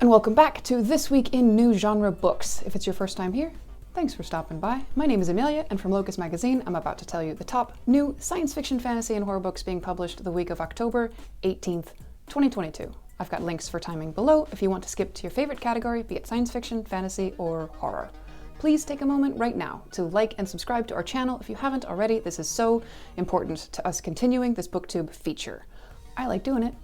and welcome back to This Week in New Genre Books. If it's your first time here, thanks for stopping by. My name is Amelia, and from Locus magazine, I'm about to tell you the top new science fiction, fantasy, and horror books being published the week of October 18th, 2022. I've got links for timing below if you want to skip to your favorite category, be it science fiction, fantasy, or horror. Please take a moment right now to like and subscribe to our channel if you haven't already. This is so important to us continuing this booktube feature. I like doing it.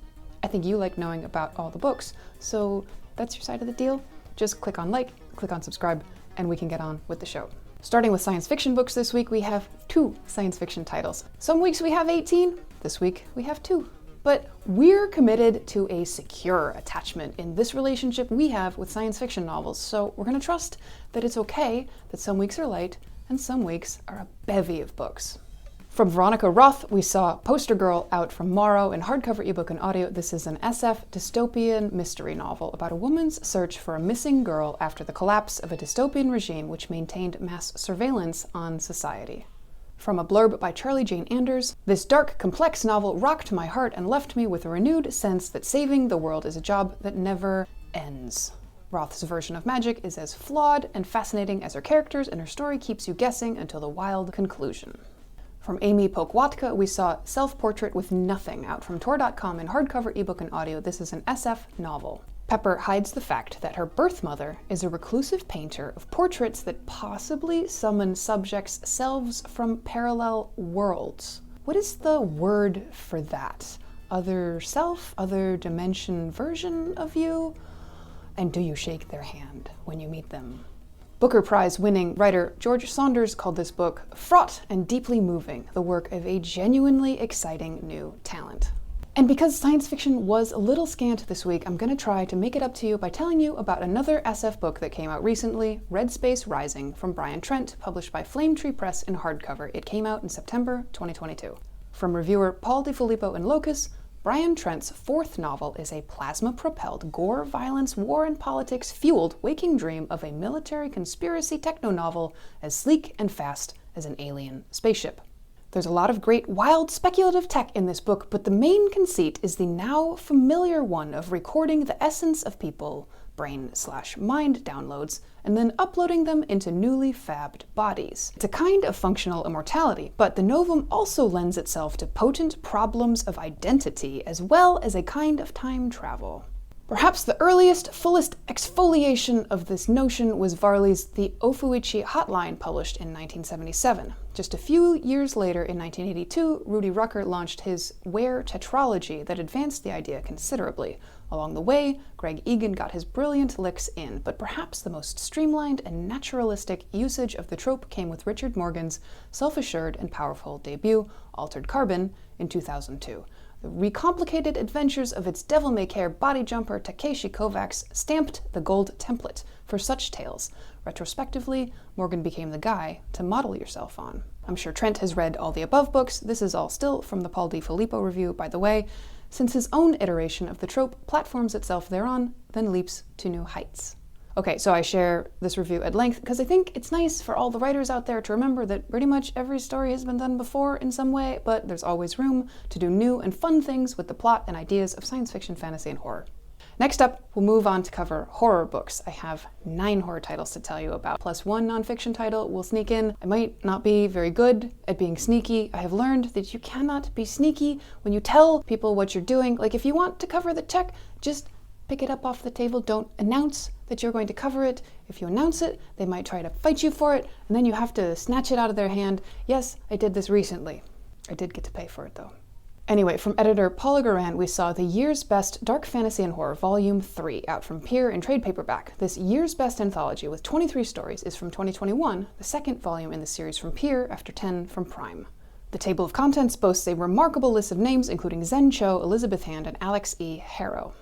I think you like knowing about all the books, so that's your side of the deal. Just click on like, click on subscribe, and we can get on with the show. Starting with science fiction books this week, we have 2 science fiction titles. Some weeks we have 18, this week we have 2. But we're committed to a secure attachment in this relationship we have with science fiction novels, so we're gonna trust that it's okay that some weeks are light and some weeks are a bevy of books. From Veronica Roth, we saw Poster Girl out from Morrow in hardcover, ebook, and audio. This is an SF dystopian mystery novel about a woman's search for a missing girl after the collapse of a dystopian regime which maintained mass surveillance on society. From a blurb by Charlie Jane Anders, this dark, complex novel rocked my heart and left me with a renewed sense that saving the world is a job that never ends. Roth's version of magic is as flawed and fascinating as her characters, and her story keeps you guessing until the wild conclusion. From Amy Pokwatka, we saw Self-Portrait with Nothing out from Tor.com in hardcover, ebook, and audio. This is an SF novel. Pepper hides the fact that her birth mother is a reclusive painter of portraits that possibly summon subjects' selves from parallel worlds. What is the word for that? Other self? Other dimension version of you? And do you shake their hand when you meet them? Booker Prize winning writer George Saunders called this book fraught and deeply moving, the work of a genuinely exciting new talent. And because science fiction was a little scant this week, I'm going to try to make it up to you by telling you about another SF book that came out recently, Red Space Rising from Brian Trent, published by Flame Tree Press in hardcover. It came out in September 2022. From reviewer Paul DiFilippo in Locus, Brian Trent's 4th novel is a plasma-propelled gore, violence, war, and politics-fueled waking dream of a military conspiracy techno-novel as sleek and fast as an alien spaceship. There's a lot of great, wild, speculative tech in this book, but the main conceit is the now familiar one of recording the essence of people, brain/mind downloads, and then uploading them into newly fabbed bodies. It's a kind of functional immortality, but the novum also lends itself to potent problems of identity as well as a kind of time travel. Perhaps the earliest, fullest exfoliation of this notion was Varley's The Ofuichi Hotline, published in 1977. Just a few years later, in 1982, Rudy Rucker launched his Where tetralogy that advanced the idea considerably. Along the way, Greg Egan got his brilliant licks in, but perhaps the most streamlined and naturalistic usage of the trope came with Richard Morgan's self-assured and powerful debut, Altered Carbon, in 2002. The recomplicated adventures of its devil-may-care body jumper Takeshi Kovacs stamped the gold template for such tales. Retrospectively, Morgan became the guy to model yourself on. I'm sure Trent has read all the above books. This is all still from the Paul DiFilippo review, by the way, since his own iteration of the trope platforms itself thereon, then leaps to new heights. Okay, so I share this review at length because I think it's nice for all the writers out there to remember that pretty much every story has been done before in some way, but there's always room to do new and fun things with the plot and ideas of science fiction, fantasy, and horror. Next up, we'll move on to cover horror books. I have 9 horror titles to tell you about, plus 1 nonfiction title will sneak in. I might not be very good at being sneaky. I have learned that you cannot be sneaky when you tell people what you're doing. Like, if you want to cover the check, just pick it up off the table. Don't announce that you're going to cover it. If you announce it, they might try to fight you for it, and then you have to snatch it out of their hand. Yes, I did this recently. I did get to pay for it, though. Anyway, from editor Paula Goran, we saw The Year's Best Dark Fantasy and Horror Volume 3 out from Peer in trade paperback. This Year's Best anthology with 23 stories is from 2021, the 2nd volume in the series from Peer after 10 from Prime. The table of contents boasts a remarkable list of names including Zen Cho, Elizabeth Hand, and Alex E. Harrow.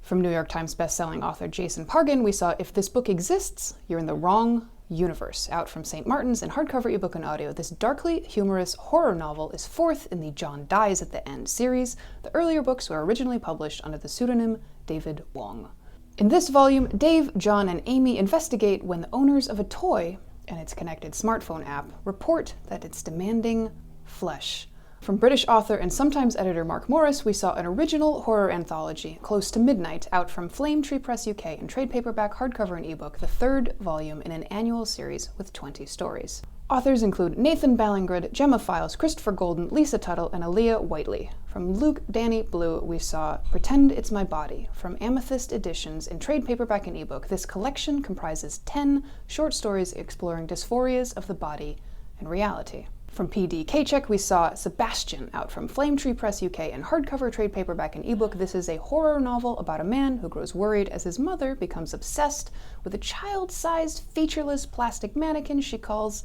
From New York Times bestselling author Jason Pargin, we saw If This Book Exists, You're in the Wrong Universe, out from St. Martin's in hardcover, ebook, and audio. This darkly humorous horror novel is 4th in the John Dies at the End series. The earlier books were originally published under the pseudonym David Wong. In this volume, Dave, John, and Amy investigate when the owners of a toy and its connected smartphone app report that it's demanding flesh From British author and sometimes editor Mark Morris, we saw an original horror anthology, Close to Midnight, out from Flame Tree Press UK in trade paperback, hardcover, and ebook, the third volume in an annual series with 20 stories. Authors include Nathan Ballingrid, Gemma Files, Christopher Golden, Lisa Tuttle, and Aaliyah Whiteley. From Luke Danny Blue, we saw Pretend It's My Body. From Amethyst Editions in trade paperback and ebook, this collection comprises 10 short stories exploring dysphorias of the body and reality. From P.D. Kachek, we saw Sebastian, out from Flame Tree Press UK in hardcover, trade paperback, and ebook. This is a horror novel about a man who grows worried as his mother becomes obsessed with a child-sized, featureless plastic mannequin she calls,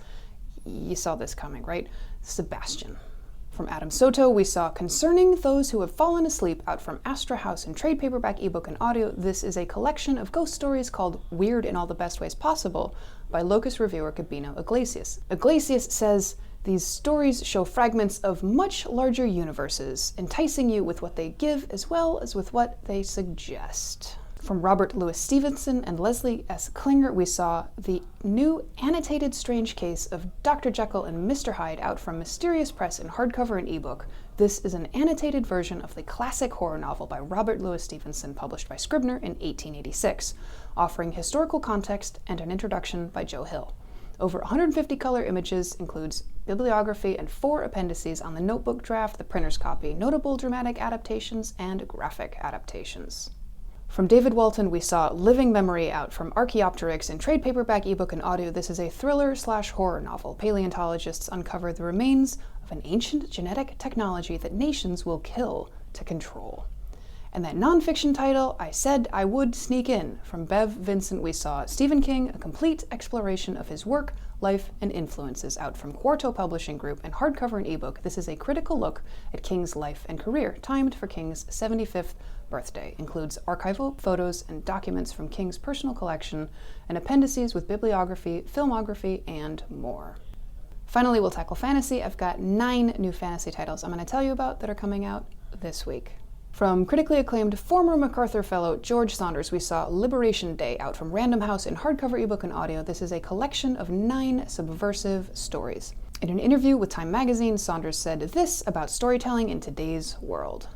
you saw this coming, right? Sebastian. From Adam Soto, we saw Concerning Those Who Have Fallen Asleep, out from Astra House in trade paperback, ebook, and audio. This is a collection of ghost stories called Weird in All the Best Ways Possible by Locus reviewer Gabino Iglesias. Iglesias says, these stories show fragments of much larger universes, enticing you with what they give as well as with what they suggest. From Robert Louis Stevenson and Leslie S. Klinger, we saw the new annotated strange case of Dr. Jekyll and Mr. Hyde, out from Mysterious Press in hardcover and ebook. This is an annotated version of the classic horror novel by Robert Louis Stevenson, published by Scribner in 1886, offering historical context and an introduction by Joe Hill. Over 150 color images, includes bibliography and 4 appendices on the notebook draft, the printer's copy, notable dramatic adaptations, and graphic adaptations. From David Walton, we saw Living Memory, out from Archaeopteryx in trade paperback, ebook, and audio. This is a thriller/horror novel. Paleontologists uncover the remains of an ancient genetic technology that nations will kill to control. And that nonfiction title, I Said I Would Sneak In. From Bev Vincent, we saw Stephen King, a complete exploration of his work, life, and influences, out from Quarto Publishing Group in hardcover and ebook. This is a critical look at King's life and career, timed for King's 75th birthday. Includes archival photos and documents from King's personal collection, and appendices with bibliography, filmography, and more. Finally, we'll tackle fantasy. I've got 9 new fantasy titles I'm going to tell you about that are coming out this week. From critically acclaimed former MacArthur Fellow George Saunders, we saw Liberation Day, out from Random House in hardcover, ebook, and audio. This is a collection of 9 subversive stories. In an interview with Time magazine, Saunders said this about storytelling in today's world.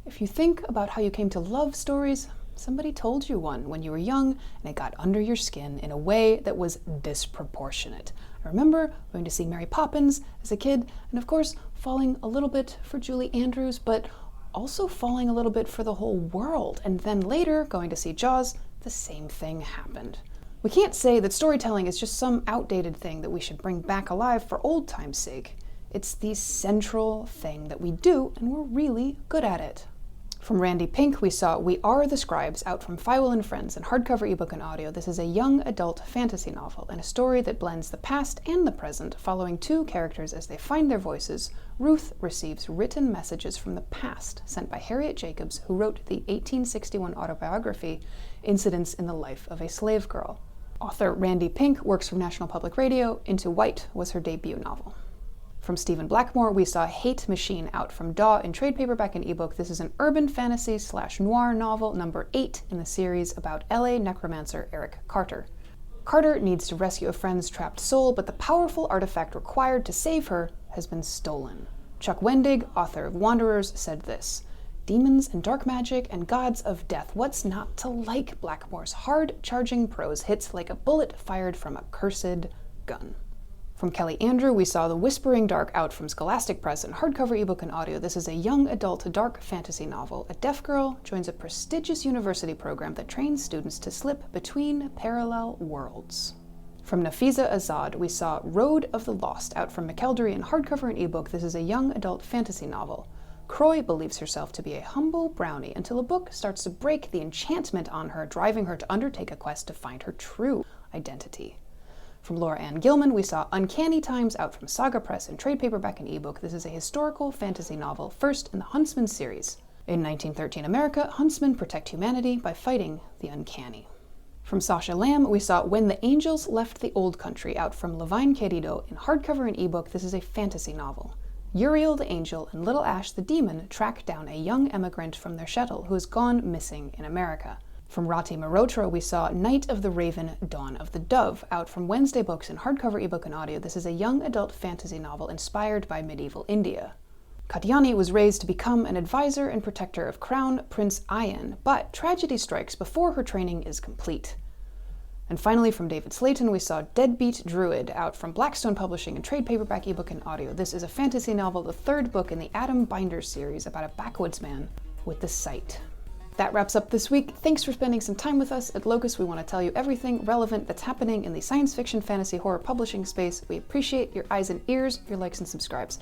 If you think about how you came to love stories, somebody told you one when you were young, and it got under your skin in a way that was disproportionate. I remember going to see Mary Poppins as a kid, and of course, falling a little bit for Julie Andrews, but also falling a little bit for the whole world. And then later, going to see Jaws, the same thing happened. We can't say that storytelling is just some outdated thing that we should bring back alive for old time's sake. It's the central thing that we do, and we're really good at it. From Randy Pink, we saw We Are the Scribes, out from Fywell and Friends in hardcover, ebook, and audio. This is a young adult fantasy novel and a story that blends the past and the present, following 2 characters as they find their voices. Ruth receives written messages from the past sent by Harriet Jacobs, who wrote the 1861 autobiography, Incidents in the Life of a Slave Girl. Author Randy Pink works for National Public Radio. Into White was her debut novel. From Stephen Blackmore, we saw Hate Machine, out from Daw in trade paperback and ebook. This is an urban fantasy/noir novel, number 8 in the series, about LA necromancer Eric Carter. Carter needs to rescue a friend's trapped soul, but the powerful artifact required to save her has been stolen. Chuck Wendig, author of Wanderers, said this: demons and dark magic and gods of death, what's not to like? Blackmore's hard-charging prose hits like a bullet fired from a cursed gun. From Kelly Andrew, we saw The Whispering Dark, out from Scholastic Press in hardcover, ebook, and audio. This is a young adult dark fantasy novel. A deaf girl joins a prestigious university program that trains students to slip between parallel worlds. From Nafiza Azad, we saw Road of the Lost, out from McElderry in hardcover and ebook. This is a young adult fantasy novel. Croy believes herself to be a humble brownie until a book starts to break the enchantment on her, driving her to undertake a quest to find her true identity. From Laura Ann Gilman, we saw Uncanny Times, out from Saga Press in trade paperback and ebook. This is a historical fantasy novel, first in the Huntsman series. In 1913 America, huntsmen protect humanity by fighting the uncanny. From Sasha Lamb, we saw When the Angels Left the Old Country, out from Levine Querido in hardcover and ebook. This is a fantasy novel. Uriel the angel and Little Ash the demon track down a young emigrant from their shtetl who has gone missing in America. From Rati Marotra, we saw Night of the Raven, Dawn of the Dove, out from Wednesday Books in hardcover, ebook, and audio. This is a young adult fantasy novel inspired by medieval India. Katyani was raised to become an advisor and protector of Crown Prince Ayan, but tragedy strikes before her training is complete. And finally, from David Slayton, we saw Deadbeat Druid, out from Blackstone Publishing in trade paperback, ebook, and audio. This is a fantasy novel, the third book in the Adam Binder series about a backwoods man with the sight. That wraps up this week. Thanks for spending some time with us. At Locus, we want to tell you everything relevant that's happening in the science fiction, fantasy, horror publishing space. We appreciate your eyes and ears, your likes and subscribes.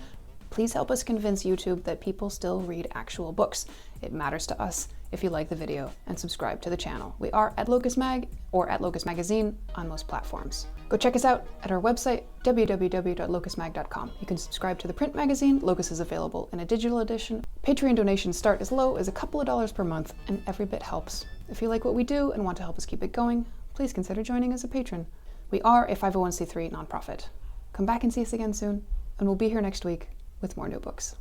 Please help us convince YouTube that people still read actual books. It matters to us if you like the video and subscribe to the channel. We are at Locus Mag or at Locus Magazine on most platforms. Go check us out at our website, www.locusmag.com. You can subscribe to the print magazine. Locus is available in a digital edition. Patreon donations start as low as a couple of dollars per month, and every bit helps. If you like what we do and want to help us keep it going, please consider joining as a patron. We are a 501c3 nonprofit. Come back and see us again soon, and we'll be here next week with more new books.